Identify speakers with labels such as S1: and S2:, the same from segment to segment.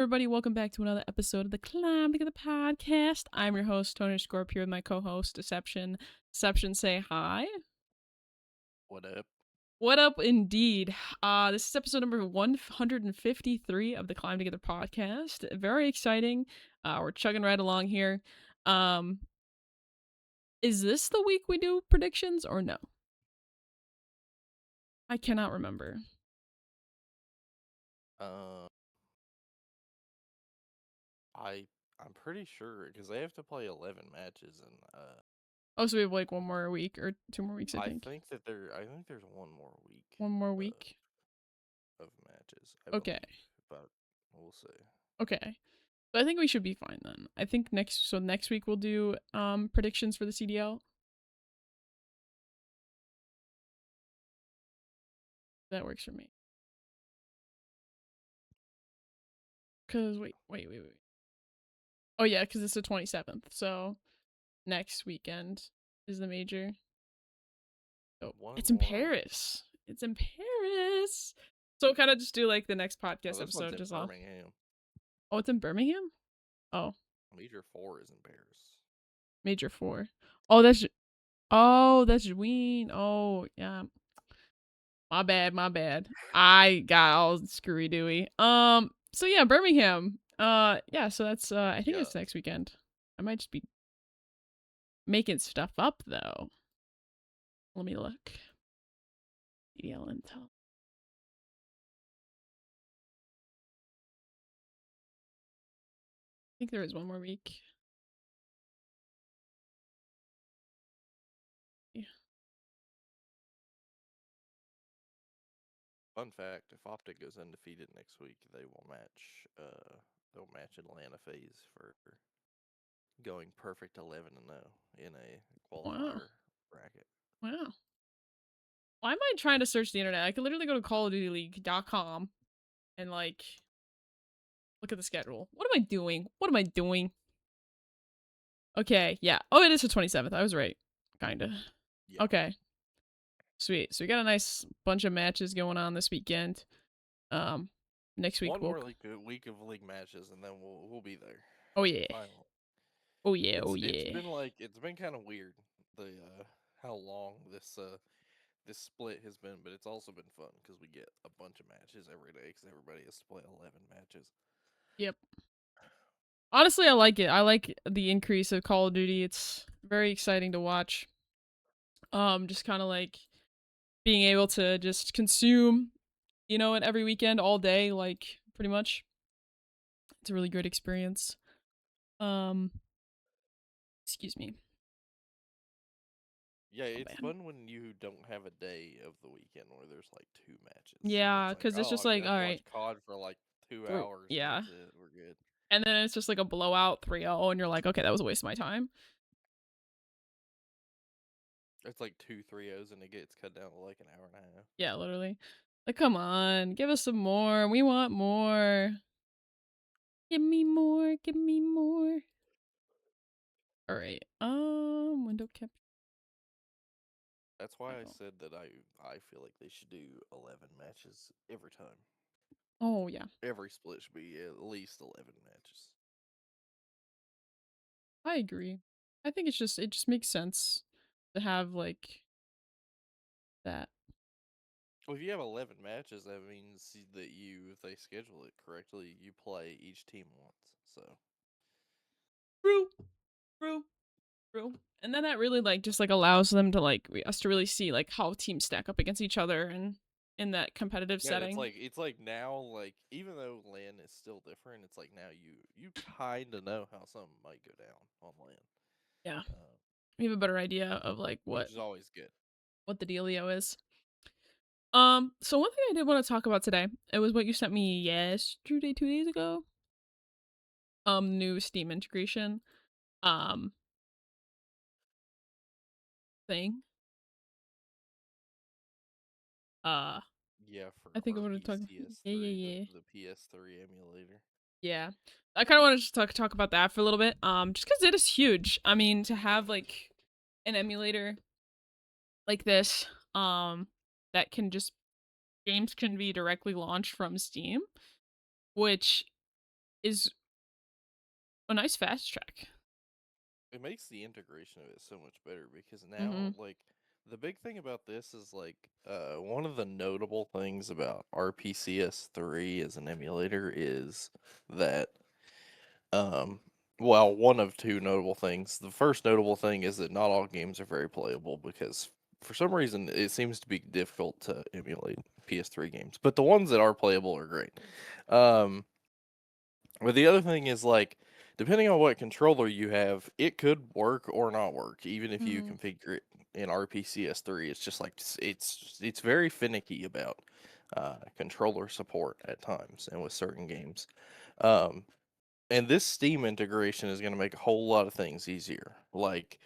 S1: Everybody, welcome back to another episode of the Climb Together podcast. I'm your host, Tony Scorp, here with my co-host, Deception. Deception, say hi.
S2: What up?
S1: What up, indeed? This is episode number 153 of the Climb Together podcast. Very exciting. We're chugging right along here. Um, is this the week we do predictions or no? I cannot remember.
S2: Uh, I'm pretty sure because they have to play 11 matches, and
S1: Oh, so we have like one more week or 2 more weeks, I think.
S2: I think there's one more week
S1: One more
S2: uh,
S1: week.
S2: of matches, I
S1: Okay.
S2: believe, but we'll see.
S1: Okay. But I think we should be fine then. I think next week we'll do predictions for the CDL. That works for me. Cause wait. Oh yeah, cause it's the 27th. So next weekend is the major. Oh,
S2: One
S1: it's in
S2: more week.
S1: Paris. It's in Paris. So kind of just do like the next
S2: Oh,
S1: podcast
S2: this one's
S1: episode
S2: in
S1: just off.
S2: Birmingham.
S1: Oh, it's in Birmingham. Oh,
S2: Major 4 is in Paris.
S1: major 4. Oh, that's Ween. Oh yeah. My bad. I got all screwy dooey. So yeah, Birmingham. Yeah, so that's I think
S2: Yeah,
S1: it's next weekend. I might just be making stuff up though. Let me look. CDL Intel. I think there is one more week. Yeah.
S2: fun fact: if Optic goes undefeated next week, they will match. They'll match Atlanta phase for going perfect 11-0 in a
S1: Wow.
S2: qualifier bracket.
S1: Wow. Why am I trying to search the internet? I could literally go to callofdutyleague.com and like look at the schedule. What am I doing? What am I doing? Okay, yeah. Oh, it is the 27th. I was right. Kinda.
S2: Yeah.
S1: Okay. Sweet. So we got a nice bunch of matches going on this weekend. Um, next week
S2: One
S1: we'll.
S2: more week of league matches, and then we'll be there.
S1: Oh yeah.
S2: Finally,
S1: Oh yeah. Oh yeah.
S2: it's been kind of weird the how long this split has been, but it's also been fun because we get a bunch of matches every day because everybody has to play 11 matches.
S1: Yep. Honestly, I like it. I like the increase of Call of Duty. It's very exciting to watch. Just kind of like being able to just consume, it every weekend, all day, like pretty much. It's a really good experience. Um, excuse me.
S2: Yeah,
S1: Oh
S2: it's
S1: man.
S2: fun when you don't have a day of the weekend where there's like 2 matches, and
S1: Yeah,
S2: it's like,
S1: because it's
S2: oh,
S1: just
S2: I'm
S1: like,
S2: gonna
S1: all
S2: have to watch
S1: right,
S2: COD for like two
S1: we're
S2: hours, and
S1: yeah,
S2: that's it. We're good.
S1: and then it's just like a blowout 3-0, and you're like, okay, that was a waste of my time.
S2: It's like 2 3-0s, and it gets cut down to like an hour and a half.
S1: Yeah, literally. Like, come on, give us some more. We want more. Give me more. Give me more. All right. Window capture.
S2: That's why I said that I feel like they should do 11 matches every time.
S1: Oh yeah,
S2: Every split should be at least 11 matches.
S1: I agree. I think it just makes sense to have like that.
S2: Well, if you have 11 matches, that means that if they schedule it correctly, you play each team once. So
S1: True. True. True. And then that really like just like allows them to like us to really see like how teams stack up against each other and in that competitive
S2: yeah,
S1: setting.
S2: it's like now, like even though LAN is still different, it's like now you kind of know how something might go down on LAN,
S1: Yeah. We have a better idea of like
S2: which
S1: what
S2: is always good.
S1: what the dealio is. So one thing I did want to talk about today, it was what you sent me yesterday, 2 days ago. New Steam integration. Um thing. Uh
S2: Yeah, for
S1: I think I want to talk.
S2: Arby's
S1: Yeah, yeah,
S2: PS3,
S1: yeah.
S2: the PS3 emulator.
S1: Yeah. I kind of want to just talk about that for a little bit. Just because it is huge. I mean, to have like an emulator like this, that can just games can be directly launched from Steam, which is a nice fast track.
S2: It makes the integration of it so much better because now,
S1: Mhm.
S2: like, the big thing about this is like one of the notable things about RPCS3 as an emulator is that um well, one of two notable things. The first notable thing is that not all games are very playable because for some reason it seems to be difficult to emulate PS3 games, but the ones that are playable are great. Um but the other thing is like, depending on what controller you have, it could work or not work, even if you
S1: Mhm.
S2: configure it in RPCS3. It's just like it's very finicky about controller support at times and with certain games. Um, and this Steam integration is going to make a whole lot of things easier. Like,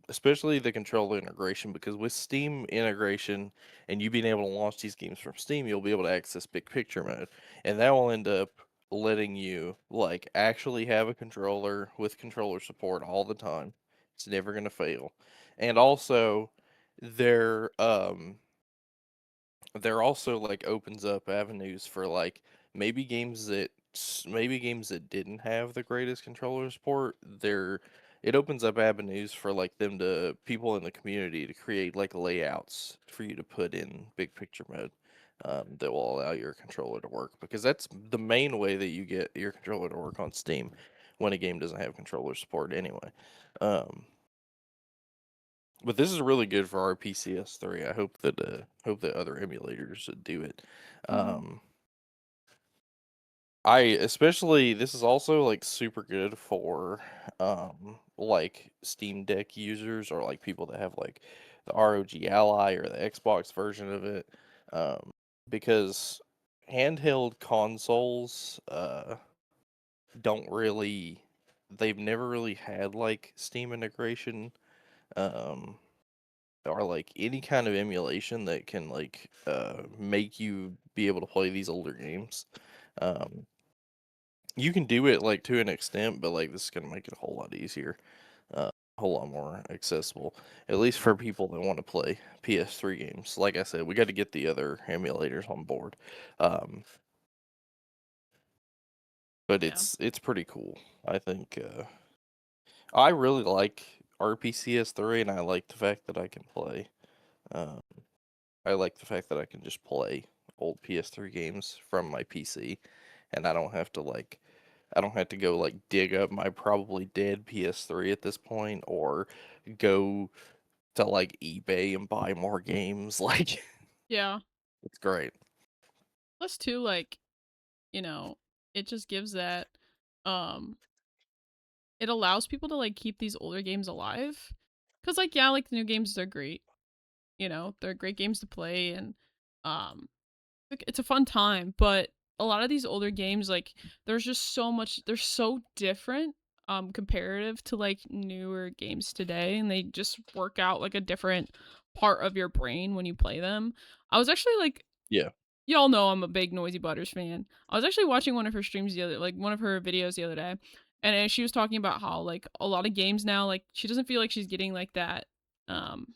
S2: especially the controller integration, because with Steam integration and you being able to launch these games from Steam, you'll be able to access big picture mode, and that will end up letting you like actually have a controller with controller support all the time. It's never going to fail. And also, there there also like opens up avenues for like maybe games that didn't have the greatest controller support. There, it opens up avenues for like them to people in the community to create like layouts for you to put in big picture mode, that will allow your controller to work, because that's the main way that you get your controller to work on Steam when a game doesn't have controller support anyway. um but this is really good for RPCS3. I hope that other emulators do it.
S1: Mhm.
S2: Um, I especially this is also like super good for like Steam Deck users, or like people that have like the ROG Ally or the Xbox version of it. Um, because handheld consoles don't really they've never really had like Steam integration. Um or like any kind of emulation that can like make you be able to play these older games. Um you can do it like to an extent, but like this is gonna make it a whole lot easier, a whole lot more accessible, at least for people that want to play PS3 games. Like I said, we got to get the other emulators on board. Um but
S1: Yeah.
S2: it's pretty cool. I think I really like RPCS3, and I like the fact that I can play. Um I like the fact that I can just play old PS3 games from my PC, and I don't have to go like dig up my probably dead PS3 at this point, or go to like eBay and buy more games. Like,
S1: Yeah.
S2: it's great.
S1: Plus too, like, you know, it just gives that um it allows people to like keep these older games alive. Cause like yeah, like the new games they're great. They're great games to play and um like, it's a fun time, but a lot of these older games, like, there's just so much they're so different, comparative to, like, newer games today, and they just work out, like, a different part of your brain when you play them. I was actually, like
S2: Yeah.
S1: y'all know I'm a big Noisy Butters fan. I was actually watching one of her streams one of her videos the other day, and she was talking about how, like, a lot of games now, like, she doesn't feel like she's getting, um,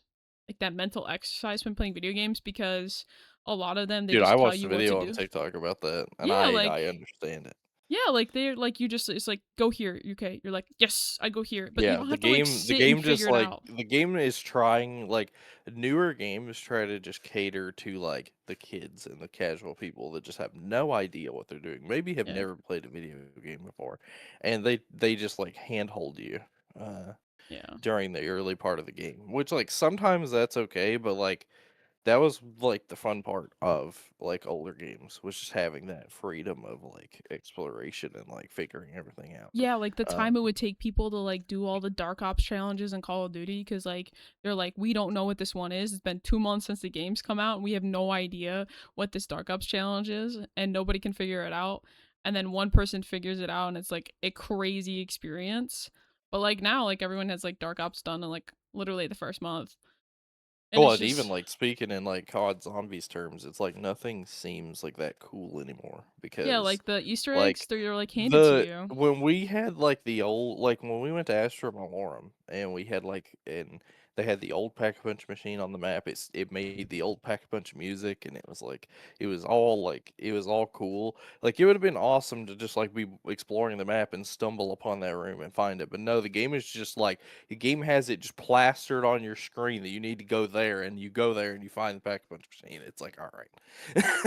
S1: like, that mental exercise when playing video games because a lot of them, they
S2: Dude, I
S1: just tell
S2: watched a
S1: you what to
S2: video on
S1: do.
S2: TikTok about that, and
S1: Yeah,
S2: I
S1: like
S2: understand it.
S1: yeah, like, they're like, you just it's like, "Go here, okay." You're like, "Yes, I go here," but you
S2: Yeah,
S1: don't have to, like,
S2: the
S1: sit and
S2: game
S1: figure
S2: just
S1: it
S2: like
S1: out.
S2: the game is trying like newer games try to just cater to like the kids and the casual people that just have no idea what they're doing. Maybe have
S1: Yeah,
S2: never played a video game before, and they just like handhold you uh
S1: yeah.
S2: during the early part of the game, which like sometimes that's okay, but like that was like the fun part of like older games, was just having that freedom of like exploration and like figuring everything out.
S1: Yeah, like, the
S2: Um,
S1: time it would take people to, like, do all the Dark Ops challenges in Call of Duty because like, they're like, "We don't know what this one is. It's been 2 months since the game's come out, and we have no idea what this Dark Ops challenge is, and nobody can figure it out." And then one person figures it out, and it's, like, a crazy experience. But, like, now, like, everyone has, like, Dark Ops done in, like, literally the first month, and
S2: Well,
S1: it's
S2: and even,
S1: just
S2: like, speaking in, like, COD Zombies terms, it's like nothing seems like that cool anymore,
S1: yeah,
S2: because,
S1: like, the Easter eggs,
S2: like,
S1: they're, like, handed to you.
S2: when we had, like, the old like, when we went to Astra Malorum and we had, like and they had the old Pack-a-Punch machine on the map. It made the old Pack-a-Punch music, and it was all cool. Like it would have been awesome to just like be exploring the map and stumble upon that room and find it. But no, the game is just like the game has it just plastered on your screen that you need to go there, and you go there and you find the Pack-a-Punch machine. It's like, all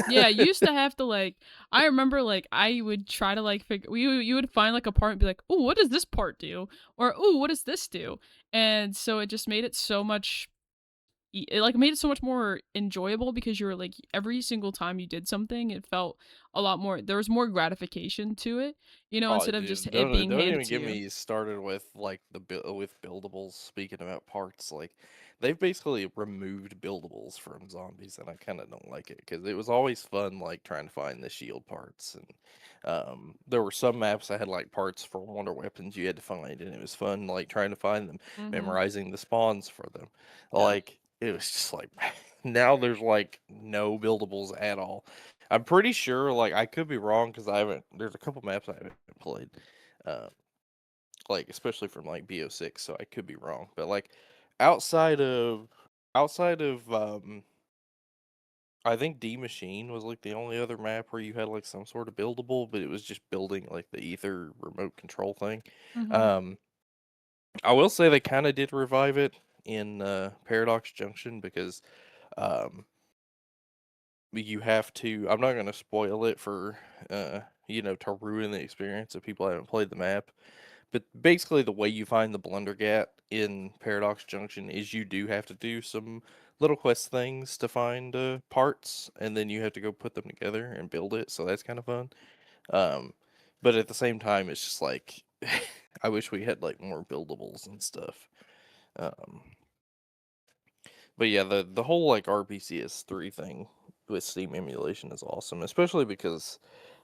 S1: Yeah, you
S2: right.
S1: used to have to like I remember like I would try to like figure you would find like a part and be like, "Oh, what does this part do?" Or, "Oh, what does this do?" And so it just made it so much it like made it so much more enjoyable because you were like every single time you did something, it felt a lot more there was more gratification to it,
S2: Oh,
S1: instead of just
S2: dude,
S1: it being
S2: don't
S1: handed
S2: even
S1: to
S2: get
S1: you.
S2: me started with like with buildables. Speaking about parts, like they've basically removed buildables from zombies, and I kind of don't like it because it was always fun, like trying to find the shield parts. And there were some maps that had like parts for wonder weapons you had to find, and it was fun, like trying to find them,
S1: Mhm.
S2: memorizing the spawns for them.
S1: Yeah.
S2: Like it was just like now there's like no buildables at all. I'm pretty sure, like I could be wrong because I haven't. There's a couple maps I haven't played, uh, like especially from like BO6, so I could be wrong. But like outside of outside of I think D Machine was like the only other map where you had like some sort of buildable, but it was just building like the ether remote control thing.
S1: Mhm.
S2: Um, I will say they kind of did revive it in Paradox Junction because um you have to. I'm not going to spoil it for to ruin the experience if people haven't played the map. But basically, the way you find the Blundergat in Paradox Junction is you do have to do some little quest things to find parts, and then you have to go put them together and build it. So that's kind of fun. Um, but at the same time, it's just like I wish we had like more buildables and stuff. Um, but yeah, the whole like RPCS3 thing with Steam emulation is awesome, especially because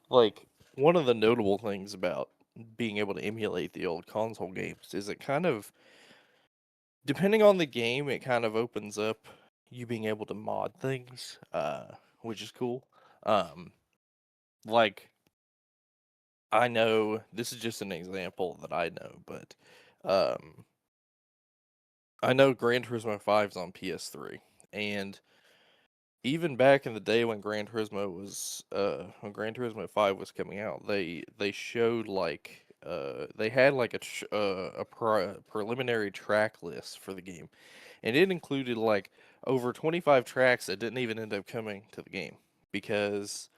S2: like one of the notable things about being able to emulate the old console games is it kind of depending on the game, it kind of opens up you being able to mod things, which is cool. Um, like I know this is just an example that I know, but um, I know Gran Turismo 5 is on PS3, and even back in the day when when Gran Turismo 5 was coming out, they showed like they had like preliminary track list for the game, and it included like over 25 tracks that didn't even end up coming to the game because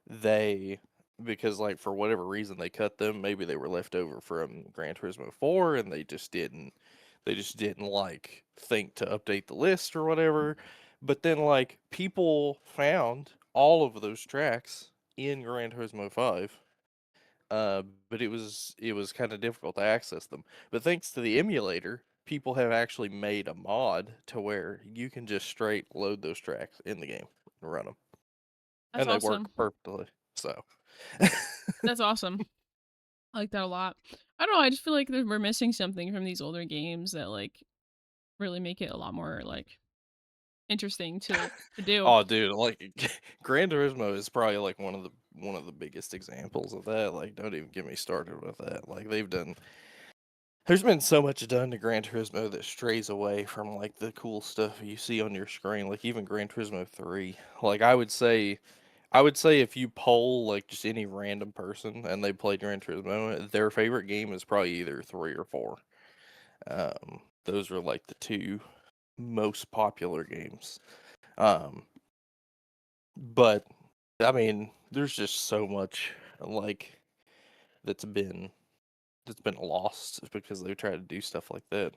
S2: they because like for whatever reason they cut them. Maybe they were left over from Gran Turismo 4 and they just didn't like think to update the list or whatever. But then like people found all of those tracks in Gran Turismo 5. But it was kind of difficult to access them. But thanks to the emulator, people have actually made a mod to where you can just straight load those tracks in the game and run them,
S1: That's
S2: and they work
S1: awesome.
S2: perfectly. So,
S1: That's awesome. I like that a lot. I don't know, I just feel like we're missing something from these older games that like really make it a lot more like interesting to do.
S2: oh, dude, like Gran Turismo is probably like one of the biggest examples of that. Like, don't even get me started with that. Like, there's been so much done to Gran Turismo that strays away from like the cool stuff you see on your screen. Like even Gran Turismo 3. Like I would say if you poll like just any random person and they played Gran Turismo, their favorite game is probably either 3 or 4. Those are like the two most popular games. Um, but I mean, there's just so much like that's been that's been lost because they try to do stuff like that.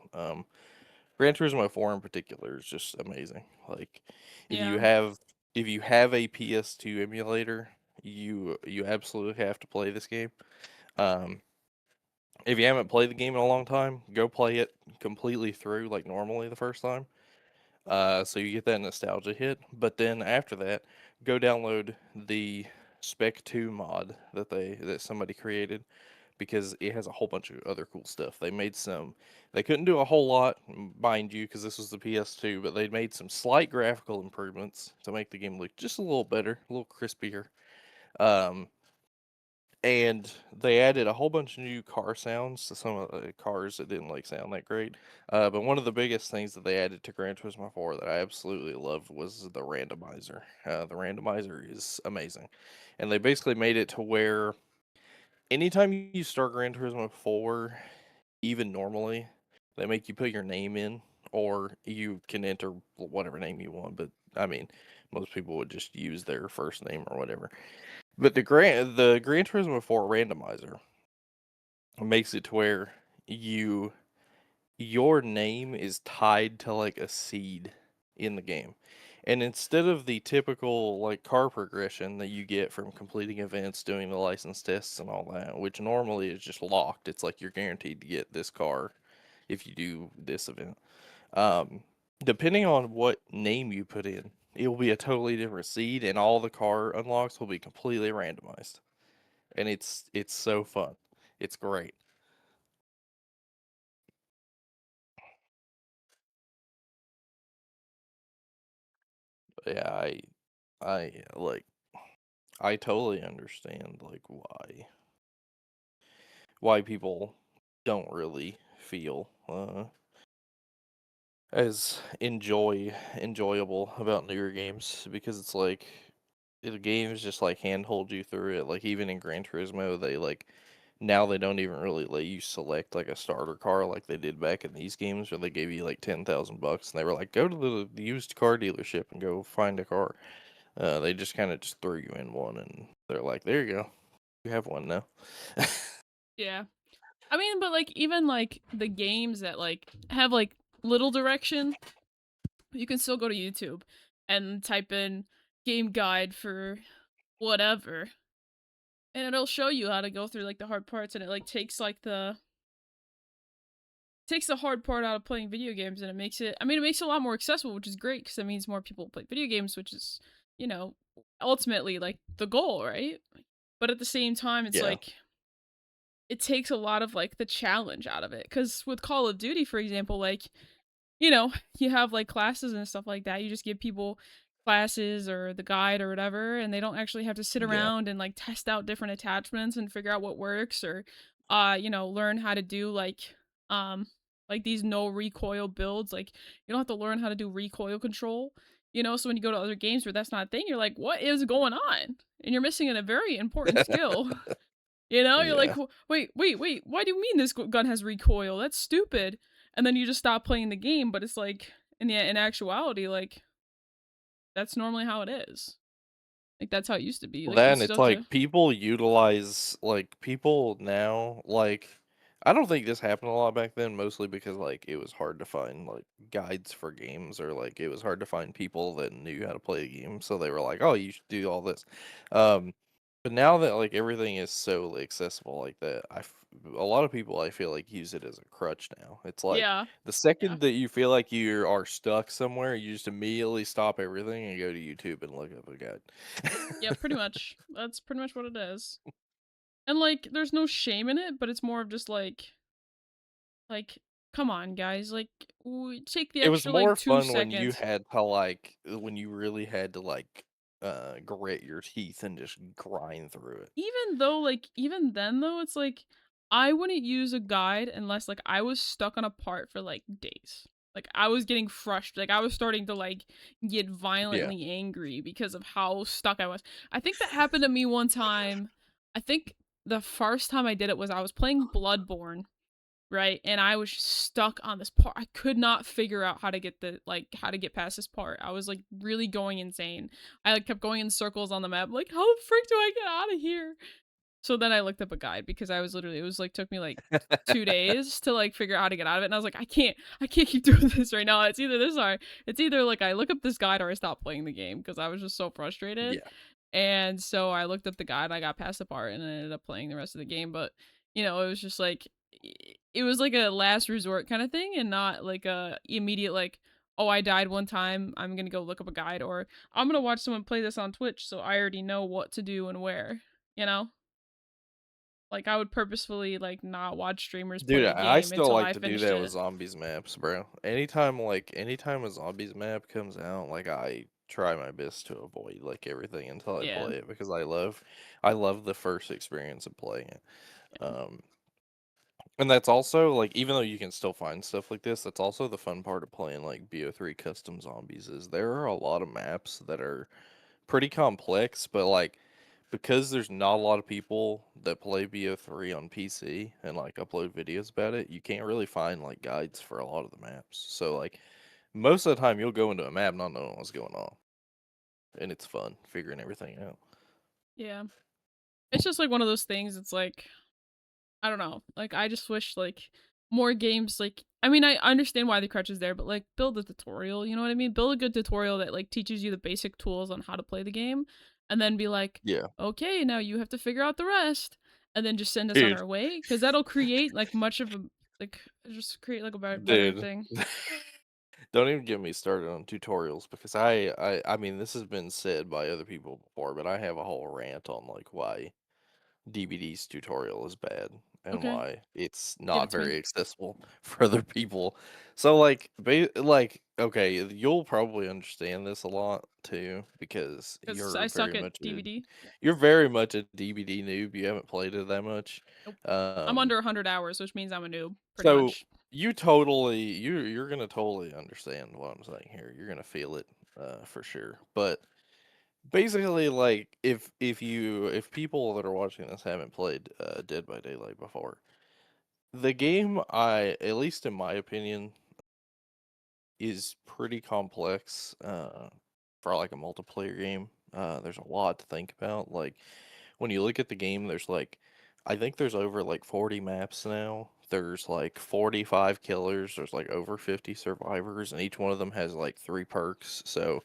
S2: Gran Turismo 4 in particular is just amazing. Like if you
S1: Yeah.
S2: have if you have a PS2 emulator, you absolutely have to play this game. Um, if you haven't played the game in a long time, go play it completely through like normally the first time. So you get that nostalgia hit. But then after that, go download the Spec 2 mod that somebody created because it has a whole bunch of other cool stuff. They couldn't do a whole lot, mind you, because this was the PS2, but they made some slight graphical improvements to make the game look just a little better, a little crispier. Um, and they added a whole bunch of new car sounds to some of the cars that didn't like sound that great. But one of the biggest things that they added to Gran Turismo 4 that I absolutely loved was the randomizer. The randomizer is amazing, and they basically made it to where anytime you start Gran Turismo 4, even normally, they make you put your name in, or you can enter whatever name you want. But I mean, most people would just use their first name or whatever. But the Gran Turismo 4 randomizer makes it to where you your name is tied to like a seed in the game. And instead of the typical like car progression that you get from completing events, doing the license tests and all that, which normally is just locked, it's like you're guaranteed to get this car if you do this event. Um, Depending on what name you put in, it will be a totally different seed, and all the car unlocks will be completely randomized. And it's so fun. It's great. Yeah, I like I totally understand like why people don't really feel as enjoyable about newer games because it's like the games just like handhold you through it. Like even in Gran Turismo, they like now they don't even really let you select like a starter car like they did back in these games where they gave you like $10,000 and they were like go to the used car dealership and go find a car. They just kind of just threw you in one and they're like there you go, you have one now.
S1: Yeah. I mean, but like even like the games that like have like little direction, you can still go to YouTube and type in game guide for whatever, and it'll show you how to go through like the hard parts, and it like takes the hard part out of playing video games, and it makes it, I mean, it makes it a lot more accessible, which is great because that means more people play video games, which is, you know, ultimately like the goal, right? But at the same time, it's
S2: Yeah.
S1: like it takes a lot of like the challenge out of it, because with Call of Duty, for example, like, you know, you have like classes and stuff like that. You just give people classes or the guide or whatever, and they don't actually have to sit
S2: Yeah.
S1: around and like test out different attachments and figure out what works, or you know, learn how to do um like these no recoil builds. Like you don't have to learn how to do recoil control. You know, so when you go to other games where that's not a thing, you're like, what is going on? And you're missing a very important skill. You know, you're like,
S2: Yeah.
S1: Wait, why do you mean this gun has recoil? That's stupid." And then you just stop playing the game, but it's like in actuality, like that's normally how it is. Like that's how it used to be.
S2: Well,
S1: Like you
S2: then
S1: still
S2: it's
S1: have to.
S2: like people utilize like people now like I don't think this happened a lot back then, mostly because like it was hard to find like guides for games or like it was hard to find people that knew how to play the game. So they were like, "Oh, you should do all this." Um, but now that like everything is so accessible like that, a lot of people I feel like use it as a crutch now. It's like
S1: Yeah.
S2: the
S1: Yeah.
S2: second that you feel like you are stuck somewhere, you just immediately stop everything and go to YouTube and look up a guide.
S1: Yeah, pretty much. That's pretty much what it is. And like there's no shame in it, but it's more of just like come on guys, like take the
S2: It was
S1: extra like
S2: more
S1: 2
S2: fun when you
S1: seconds.
S2: had to, like when you really had to, like, grit your teeth and just grind through it.
S1: Even though like even then though, it's like I wouldn't use a guide unless like I was stuck on a part for like days. Like I was getting frustrated. Like I was starting to like get
S2: Yeah.
S1: violently angry because of how stuck I was. I think that happened to me one time. I think the first time I did it was I was playing Bloodborne, right? And I was stuck on this part. I could not figure out how to get how to get past this part. I was like really going insane. I like kept going in circles on the map. Like, how the frick do I get out of here? So then I looked up a guide because I was literally, it was like took me like 2 days to like figure out how to get out of it. And I was like, I can't keep doing this right now. It's either this or it's either like I look up this guide or I stop playing the game because I was just so frustrated.
S2: Yeah.
S1: And so I looked up the guide, I got past the part, and I ended up playing the rest of the game. But you know, it was just like it was like a last resort kind of thing, and not like a immediate like, oh, I died one time, I'm gonna go look up a guide, or I'm gonna watch someone play this on Twitch, so I already know what to do and where. You know, like I would purposefully like not watch streamers
S2: Dude,
S1: play a
S2: I
S1: game
S2: still
S1: until
S2: like
S1: I
S2: to do
S1: finished
S2: that with
S1: it.
S2: zombies maps, bro. Anytime a zombies map comes out, like, I try my best to avoid like everything until I
S1: Yeah.
S2: play it because I love the first experience of playing it.
S1: Yeah.
S2: Um, and that's also like even though you can still find stuff like this, that's also the fun part of playing like BO3 custom zombies is there are a lot of maps that are pretty complex, but like because there's not a lot of people that play BO3 on PC and like upload videos about it, you can't really find like guides for a lot of the maps. So like most of the time you'll go into a map not knowing what's going on. And it's fun figuring everything out.
S1: Yeah. It's just like one of those things. It's like I don't know. Like I just wish like more games like I mean I understand why the crutch is there, but like build a tutorial, you know what I mean? Build a good tutorial that like teaches you the basic tools on how to play the game and then be like,
S2: Yeah.
S1: "Okay, now you have to figure out the rest." And then just send us on
S2: Dude,
S1: our way cuz that'll create like much of a like just create like a better
S2: dude.
S1: thing.
S2: Don't even get me started on tutorials because I mean this has been said by other people before, but I have a whole rant on like why DBD's tutorial is bad and
S1: Okay,
S2: why it's
S1: give it
S2: not
S1: to me
S2: very accessible for other people. So like okay, you'll probably understand this a lot too because
S1: cuz I suck at
S2: a
S1: DVD.
S2: you're very much a DBD noob. You haven't played it that much.
S1: Nope. I'm
S2: Um
S1: under 100 hours, which means I'm a noob pretty
S2: so
S1: much.
S2: you're gonna totally understand what I'm saying here. You're gonna feel it for sure. But basically, like if people that are watching this haven't played Dead by Daylight before, the game at least in my opinion is pretty complex for like a multiplayer game. There's a lot to think about. Like when you look at the game, there's like I think there's over like 40 maps now. There's like 45 killers. There's like over 50 survivors, and each one of them has like 3 perks. So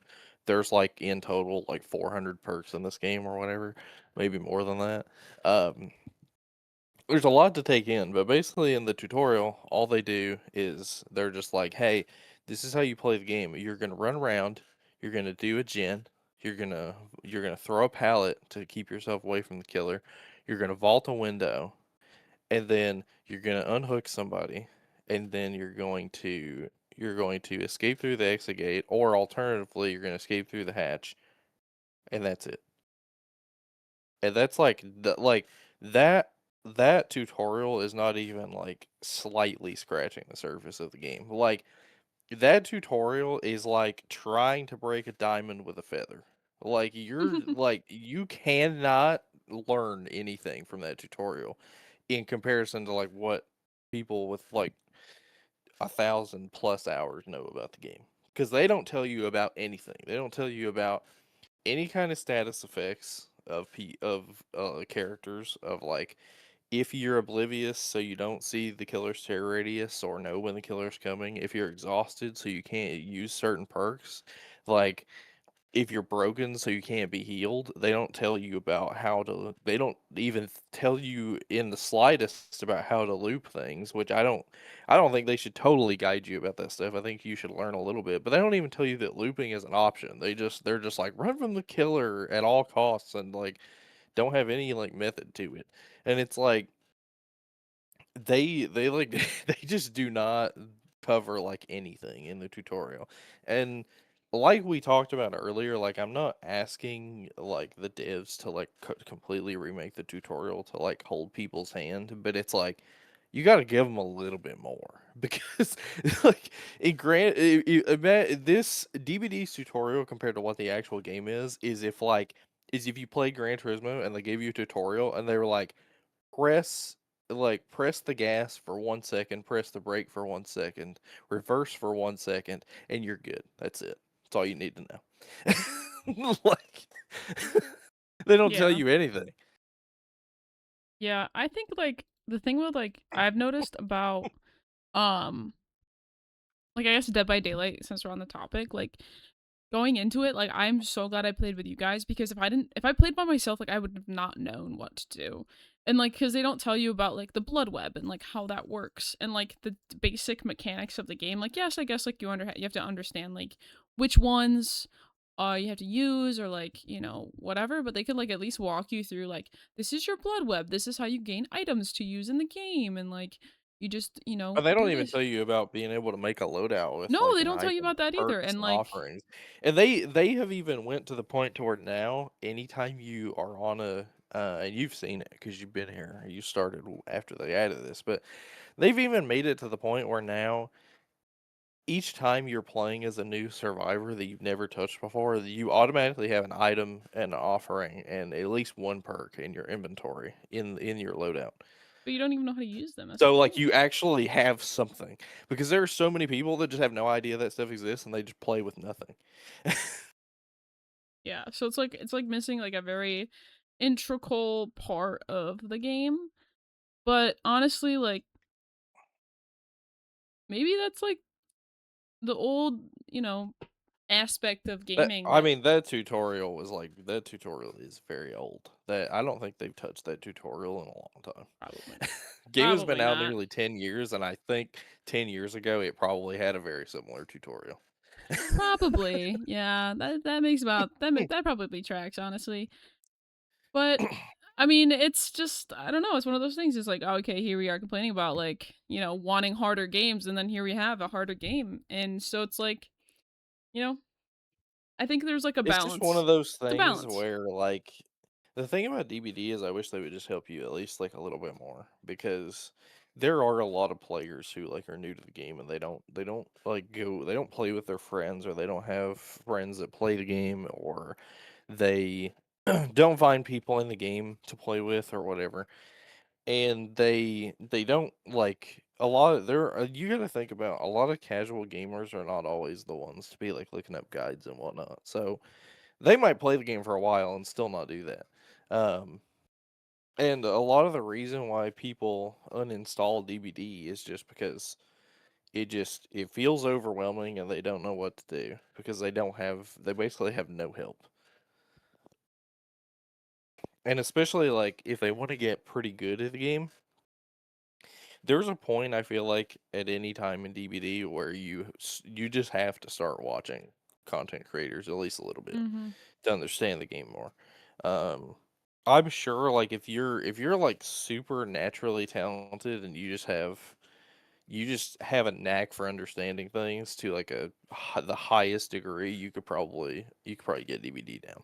S2: there's like in total like 400 perks in this game or whatever, maybe more than that. Um, there's a lot to take in, but basically in the tutorial, all they do is they're just like, "Hey, this is how you play the game. You're gonna run around. You're gonna do a gen. You're gonna throw a pallet to keep yourself away from the killer. You're gonna vault a window, and then you're gonna unhook somebody, and then you're going to escape through the exit gate, or alternatively, you're gonna escape through the hatch, and that's it." And that's like that that tutorial is not even like slightly scratching the surface of the game. Like that tutorial is like trying to break a diamond with a feather. You cannot learn anything from that tutorial in comparison to like what people with like 1,000+ hours know about the game. Because they don't tell you about anything. They don't tell you about any kind of status effects of characters of like if you're oblivious so you don't see the killer's terror radius or know when the killer's coming, if you're exhausted so you can't use certain perks, like if you're broken so you can't be healed, they don't tell you about how to they don't even tell you in the slightest about how to loop things, which I don't think they should totally guide you about that stuff. I think you should learn a little bit, but they don't even tell you that looping is an option. They're just like run from the killer at all costs and like don't have any like method to it. And it's like they like they just do not cover like anything in the tutorial. And like we talked about earlier, like I'm not asking like the devs to like completely remake the tutorial to like hold people's hand, but it's like you got to give them a little bit more because like this DVD's tutorial compared to what the actual game is if you play Gran Turismo and they gave you a tutorial and they were like press press the gas for 1 second, press the brake for 1 second, reverse for 1 second, and you're good. That's it. That's all you need to know. Like they don't tell
S1: Yeah.
S2: you anything.
S1: Yeah, I think like the thing with like I've noticed about um like I guess Dead by Daylight since we're on the topic, like going into it, like I'm so glad I played with you guys because if I played by myself, like I would have not known what to do. And like cuz they don't tell you about like the blood web and like how that works and like the basic mechanics of the game. Like yes, I guess like you have to understand like which ones you have to use or like, you know, whatever, but they could like at least walk you through like this is your blood web. This is how you gain items to use in the game and like You just,
S2: But they don't
S1: do
S2: even
S1: this.
S2: tell you about being able to make a loadout with,
S1: No,
S2: like,
S1: they
S2: an
S1: don't tell you
S2: item,
S1: about that either.
S2: perks,
S1: And
S2: and
S1: like,
S2: offerings, and they have even went to the point to where now, anytime you are on a and you've seen it because 'cause you've been here, you started after they added this, but they've even made it to the point where now each time you're playing as a new survivor that you've never touched before, you automatically have an item and an offering and at least one perk in your inventory in your loadout.
S1: but you don't even know how to use them. That's the
S2: So, like,
S1: thing.
S2: you actually have something because there are so many people that just have no idea that stuff exists and they just play with nothing.
S1: Yeah. So it's like missing like a very integral part of the game. But honestly, like maybe that's like the old, aspect of
S2: That
S1: gaming
S2: I
S1: that
S2: mean, that tutorial was like that tutorial is very old. That I don't think they've touched that tutorial in a long
S1: probably
S2: time. Game has been
S1: probably
S2: out
S1: not.
S2: nearly 10 years, and I think 10 years ago it probably had a very similar tutorial.
S1: Probably. Yeah, that makes about that probably tracks, honestly. But I mean, it's just I don't know, it's one of those things. It's like, oh, okay, here we are complaining about like, wanting harder games, and then here we have a harder game. And so it's like, you know, I think there's like a
S2: It's just one of
S1: balance.
S2: those
S1: It's a
S2: things
S1: balance.
S2: where, like, the thing about DBD is I wish they would just help you at least like a little bit more because there are a lot of players who like are new to the game and they don't like go they don't play with their friends or they don't have friends that play the game or they don't find people in the game to play with or whatever. And they don't like a lot of there you got to think about a lot of casual gamers are not always the ones to be like looking up guides and whatnot. So they might play the game for a while and still not do that. Um, and a lot of the reason why people uninstall DBD is just because it feels overwhelming and they don't know what to do because they basically have no help. And especially like if they want to get pretty good at the game, there's a point I feel like at any time in DBD where you just have to start watching content creators at least a little bit
S1: Mhm.
S2: to understand the game more. Um, I'm sure like if you're like super naturally talented and you just have a knack for understanding things to like the highest degree, you could probably get DVD down.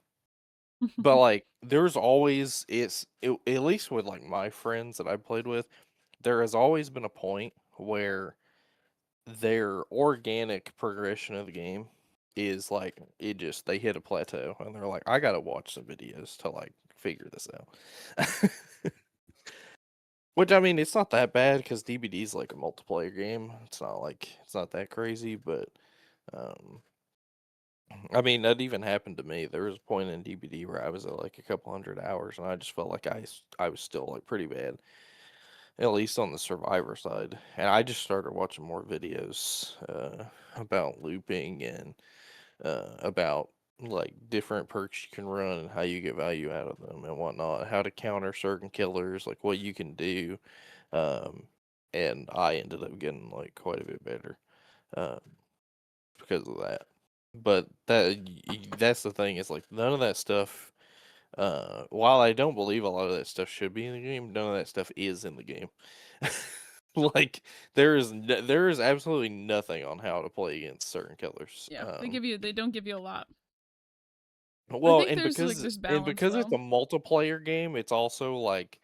S2: But like there's always at least with like my friends that I played with, there has always been a point where their organic progression of the game is like they hit a plateau and they're like, I gotta watch some videos to like figure this out. Which I mean, it's not that bad because DBD is like a multiplayer game. It's not that crazy, but um, I mean that even happened to me. There was a point in DBD where I was at like a couple hundred hours and I just felt like I was still like pretty bad, at least on the survivor side. And I just started watching more videos about looping and about like different perks you can run and how you get value out of them and whatnot, how to counter certain killers, like what you can do. Um, and I ended up getting like quite a bit better um, because of that. But that's the thing is like none of that stuff. While I don't believe a lot of that stuff should be in the game, none of that stuff is in the game. Like there is absolutely nothing on how to play against certain killers.
S1: Yeah, they don't give you a lot. I
S2: Well,
S1: think there's like this
S2: and
S1: balance
S2: because it's
S1: though.
S2: a multiplayer game, it's also like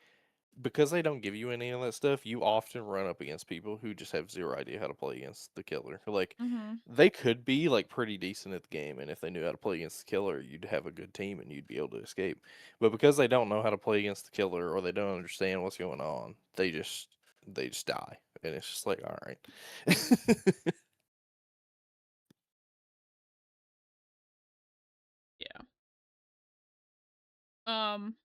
S2: because they don't give you any of that stuff, you often run up against people who just have zero idea how to play against the killer. Like
S1: Mhm.
S2: they could be like pretty decent at the game, and if they knew how to play against the killer, you'd have a good team and you'd be able to escape. But because they don't know how to play against the killer or they don't understand what's going on, they just die, and it's just like all right.
S1: Yeah. Um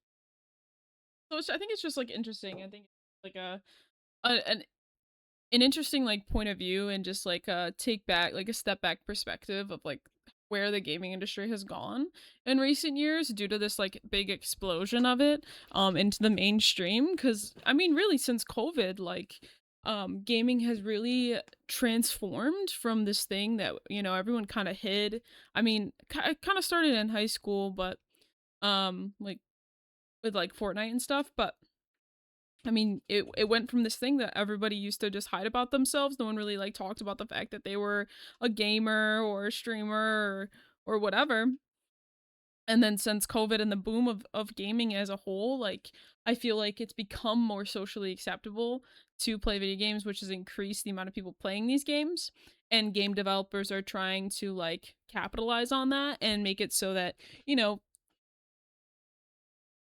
S1: so I think it's just like interesting. I think it's like a an interesting like point of view and just like a take back like a step back perspective of like where the gaming industry has gone in recent years due to this like big explosion of it into the mainstream. Because I mean really since COVID, like gaming has really transformed from this thing that everyone kind of hid. I mean it kind of started in high school, but like with like Fortnite and stuff, but I mean, it went from this thing that everybody used to just hide about themselves. No one really like talked about the fact that they were a gamer or a streamer or whatever. And then since COVID and the boom of gaming as a whole, like I feel like it's become more socially acceptable to play video games, which has increased the amount of people playing these games. And game developers are trying to like capitalize on that and make it so that, you know,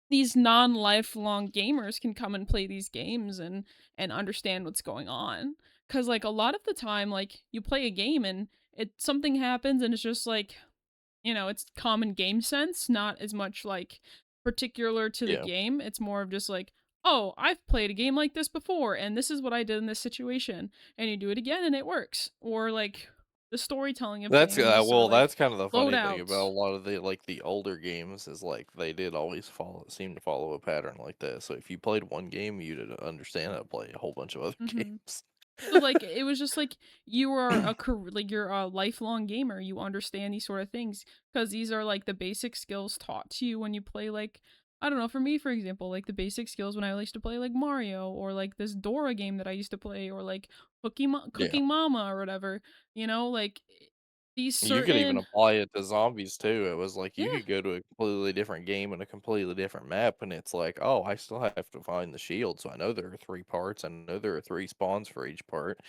S1: these non-lifelong gamers can come and play these games and understand what's going on. Cause like a lot of the time, like you play a game and something happens and it's just like, you know, it's common game sense, not as much like particular to the
S2: Yeah.
S1: game. It's more of just like, oh, I've played a game like this before, and this is what I did in this situation. And you do it again and it works. Or like the storytelling of
S2: That's
S1: games or
S2: well,
S1: like
S2: that's kind of the funny thing about a
S1: loadouts.
S2: lot of the like the older games is like they did always seem to follow a pattern like that. So if you played one game, you'd understand how to play a whole bunch of other
S1: Hmm.
S2: games.
S1: So like it was just like you are a like you're a lifelong gamer. You understand these sort of things because these are like the basic skills taught to you when you play like I don't know, for me for example, like the basic skills when I used to play like Mario or like this Dora game that I used to play or like
S2: Yeah.
S1: Cooking Mama or whatever, you know, like these
S2: You could even
S1: certain
S2: apply it to zombies too. It was like you
S1: yeah.
S2: could go to a completely different game and a completely different map, and it's like, oh, I still have to find the shield, so I know there are three parts. I know there are three spawns for each part.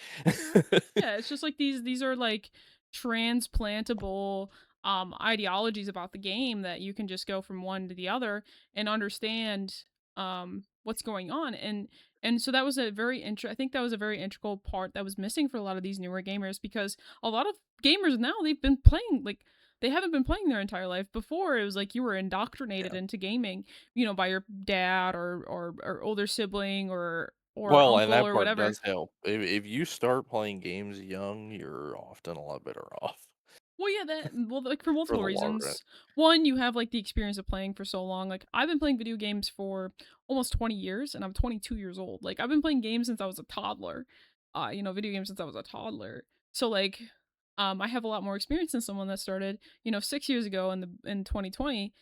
S1: Yeah, it's just like these are like transplantable ideologies about the game that you can just go from one to the other and understand what's going on. And so that was a I think that was a very integral part that was missing for a lot of these newer gamers because a lot of gamers now they've been playing like they haven't been playing their entire life. Before it was like you were indoctrinated
S2: Yeah.
S1: into gaming, you know, by your dad or older sibling or
S2: Well, and
S1: uncle
S2: that
S1: or
S2: part
S1: whatever.
S2: does help. If you start playing games young, you're often a lot better off
S1: Well, yeah, well, like for
S2: for
S1: multiple
S2: the long run.
S1: reasons. One, you have like the experience of playing for so long. Like I've been playing video games for almost 20 years and I'm 22 years old. Like I've been playing games since I was a toddler. You know, video games since I was a toddler. So like I have a lot more experience than someone that started, you know, 6 years ago in 2020.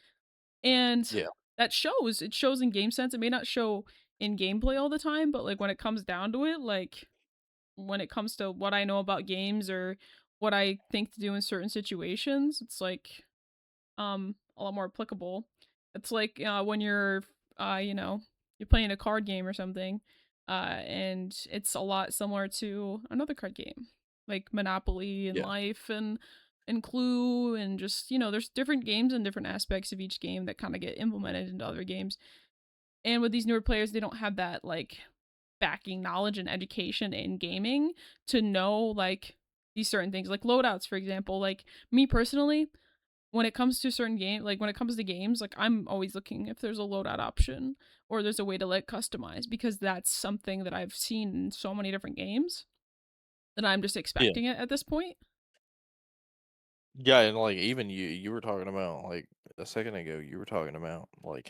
S1: And
S2: Yeah.
S1: that shows. It shows in game sense. It may not show in gameplay all the time, but like when it comes down to it, like when it comes to what I know about games or what I think to do in certain situations, it's like a lot more applicable. It's like when you're you know, you're playing a card game or something, and it's a lot similar to another card game, like Monopoly and
S2: Yeah.
S1: Life and Clue and just, you know, there's different games and different aspects of each game that kind of get implemented into other games. And with these newer players, they don't have that like backing knowledge and education in gaming to know like these certain things like loadouts for example. Like me personally, when it comes to certain game like when it comes to games, like I'm always looking if there's a loadout option or there's a way to like customize because that's something that I've seen in so many different games that I'm just
S2: Yeah.
S1: expecting it at this point.
S2: Yeah, and like even you were talking about like a second ago, you were talking about like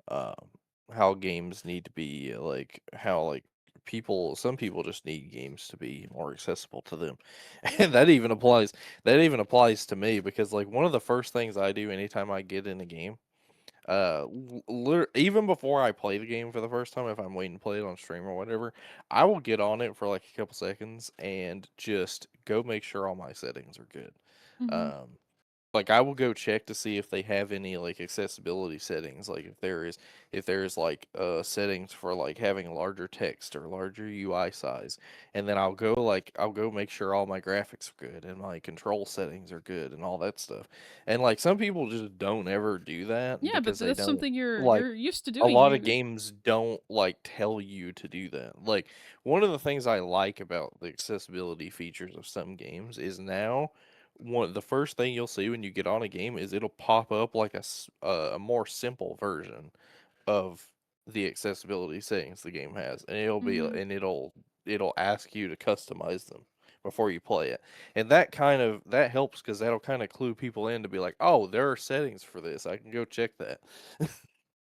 S2: um how games need to be like how like some people just need games to be more accessible to them. And that even applies to me because like one of the first things I do anytime I get in a game, even before I play the game for the first time, if I'm waiting to play it on stream or whatever, I will get on it for like a couple seconds and just go make sure all my settings are good.
S1: Mhm.
S2: Um, like, I will go check to see if they have any, like, accessibility settings, like, if there's, like, settings for, like, having larger text or larger UI size, and then I'll go make sure all my graphics are good and my control settings are good and all that stuff, and, like, some people just don't ever do that
S1: Yeah, but
S2: because they
S1: that's
S2: don't
S1: something
S2: like,
S1: you're used to
S2: a
S1: doing.
S2: lot of
S1: You
S2: games don't, like, tell you to do that, like, one of the things I like about the accessibility features of some games is now the first thing you'll see when you get on a game is it'll pop up like a more simple version of the accessibility settings the game has, and
S1: Mhm.
S2: it'll ask you to customize them before you play it, and that helps because that'll kind of clue people in to be like, oh, there are settings for this. I can go check that.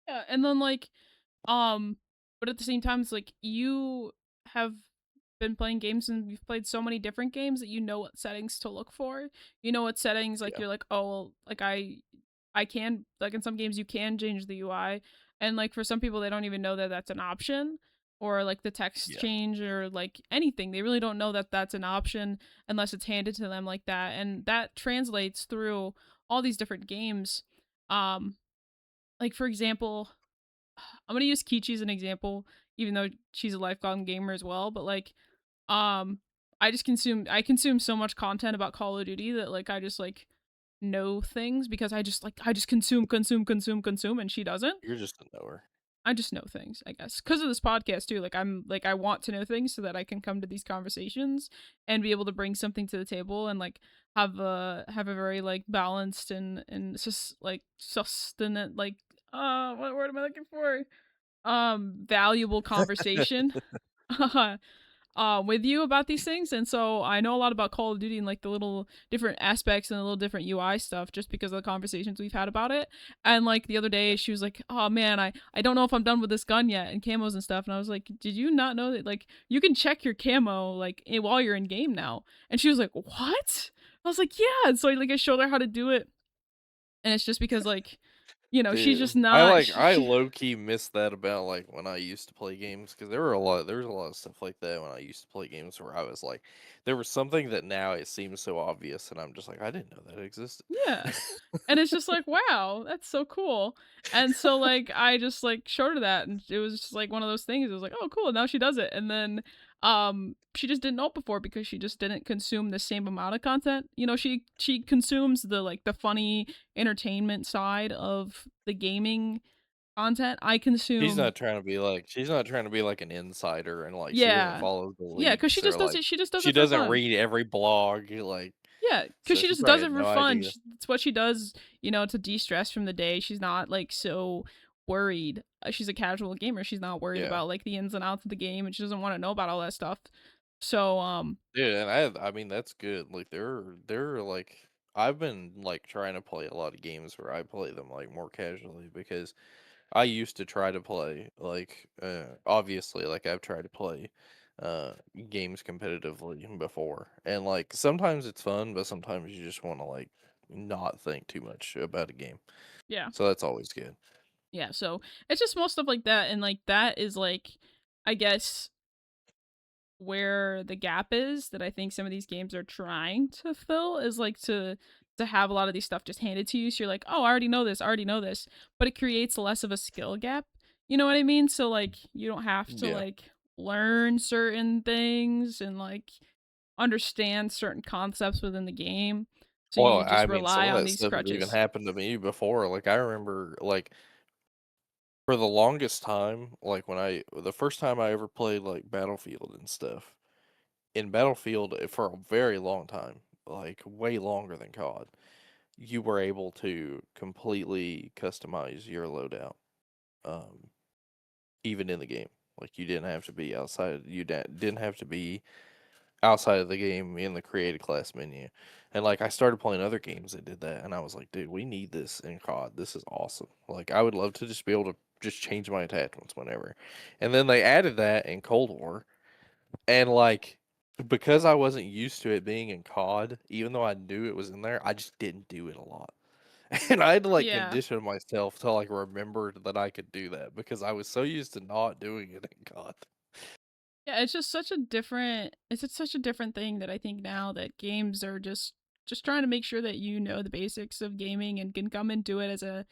S1: Yeah, and then like Um, but at the same time, it's like you have been playing games and you've played so many different games that you know what settings to look for. You know what settings like
S2: Yeah,
S1: you're like, oh, well, like I can like in some games you can change the UI. And like for some people they don't even know that that's an option, or like the text
S2: Yeah.
S1: change or like anything. They really don't know that that's an option unless it's handed to them like that. And that translates through all these different games. Um like for example, I'm going to use Kichi as an example even though she's a lifelong gamer as well, but like um I consume so much content about Call of Duty that like I just like know things because I just consume and she doesn't.
S2: You're just a knower.
S1: I just know things, I guess. Cuz of this podcast too. Like I'm like I want to know things so that I can come to these conversations and be able to bring something to the table and like have a very like balanced and just like sustenance like what word am I looking for? Valuable conversation. With you about these things, and so I know a lot about Call of Duty and like the little different aspects and the little different UI stuff just because of the conversations we've had about it. And like the other day, she was like, "Oh man, I don't know if I'm done with this gun yet and camos and stuff." And I was like, "Did you not know that like you can check your camo like while you're in game now?" And she was like, "What?" I was like, "Yeah." And so like I showed her how to do it, and it's just because like she's just
S2: Dude,
S1: not
S2: I low key miss that about like when I used to play games because there was a lot of stuff like that when I used to play games where I was like, there was something that now it seems so obvious, and I'm just like, I didn't know that existed.
S1: yeah. And it's just like, wow, that's so cool. And so like I just like showed her that and it was just like one of those things. It was like, oh cool, now she does it. And then she just didn't know it before because she just didn't consume the same amount of content. She consumes the like the funny entertainment side of the gaming content. I consume
S2: She's not trying to be like an insider, and like she doesn't
S1: yeah.
S2: follow the
S1: Yeah, because
S2: leaks, or like
S1: she just does
S2: she
S1: it for
S2: doesn't
S1: fun.
S2: read every blog, like,
S1: Yeah, because
S2: so
S1: she
S2: she
S1: just
S2: probably
S1: does it
S2: had
S1: for
S2: no
S1: fun.
S2: idea.
S1: It's what she does, to de-stress from the day. She's not like so worried. She's a casual gamer. She's not worried
S2: Yeah.
S1: about like the ins and outs of the game, and she doesn't want to know about all that stuff. So,
S2: Yeah, and I mean that's good. Like they're like I've been like trying to play a lot of games where I play them like more casually because I used to try to play like obviously like I've tried to play uh games competitively before. And like sometimes it's fun, but sometimes you just want to like not think too much about a game.
S1: yeah,
S2: So that's always good.
S1: yeah. So it's just small stuff like that, and like that is like, I guess where the gap is that I think some of these games are trying to fill is like to have a lot of these stuff just handed to you. So you're like, oh, I already know this, but it creates less of a skill gap. You know what I mean? So like you don't have to
S2: Yeah.
S1: like learn certain things and like understand certain concepts within the game. So
S2: Well,
S1: you just
S2: I mean some
S1: rely
S2: of
S1: on
S2: that
S1: these
S2: stuff has even
S1: crutches.
S2: happened to me before. Like I remember like for the longest time, like when the first time I ever played like Battlefield and stuff, in Battlefield for a very long time, like way longer than COD, you were able to completely customize your loadout, um, even in the game. Like you didn't have to be outside. Didn't have to be outside of the game in the create a class menu. And like I started playing other games that did that, and I was like, dude, we need this in COD. This is awesome. Like I would love to just be able to just change my attachments whenever. And then they added that in Cold War, and like because I wasn't used to it being in COD, even though I knew it was in there, I just didn't do it a lot. And I had to like
S1: Yeah.
S2: condition myself to like remember that I could do that because I was so used to not doing it in COD.
S1: Yeah, it's just such a different it's just such a different thing that I think now that games are just trying to make sure that you know the basics of gaming and can come into it as a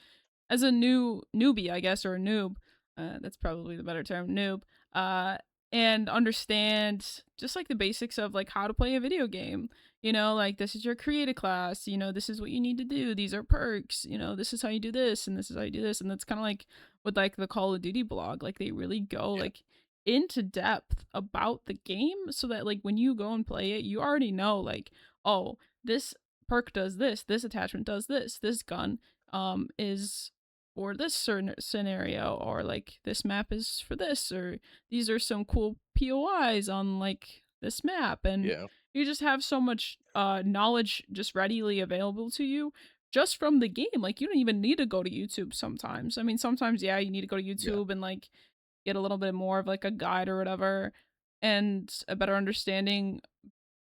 S1: newbie, I guess, or a noob. That's probably the better term, noob. Uh, and understand just like the basics of like how to play a video game. Like this is your creative class. This is what you need to do. These are perks. This is how you do this, and this is how you do this. And that's kind of like with like the Call of Duty blog. Like they really go
S2: Yeah,
S1: like into depth about the game, so that like when you go and play it, you already know like, oh, this perk does this attachment does this gun is for this certain scenario, or like this map is for this, or these are some cool POIs on like this map. And
S2: yeah,
S1: you just have so much knowledge just readily available to you just from the game. Like you don't even need to go to YouTube sometimes. I mean, sometimes yeah, you need to go to
S2: yeah,
S1: YouTube and like get a little bit more of like a guide or whatever, and a better understanding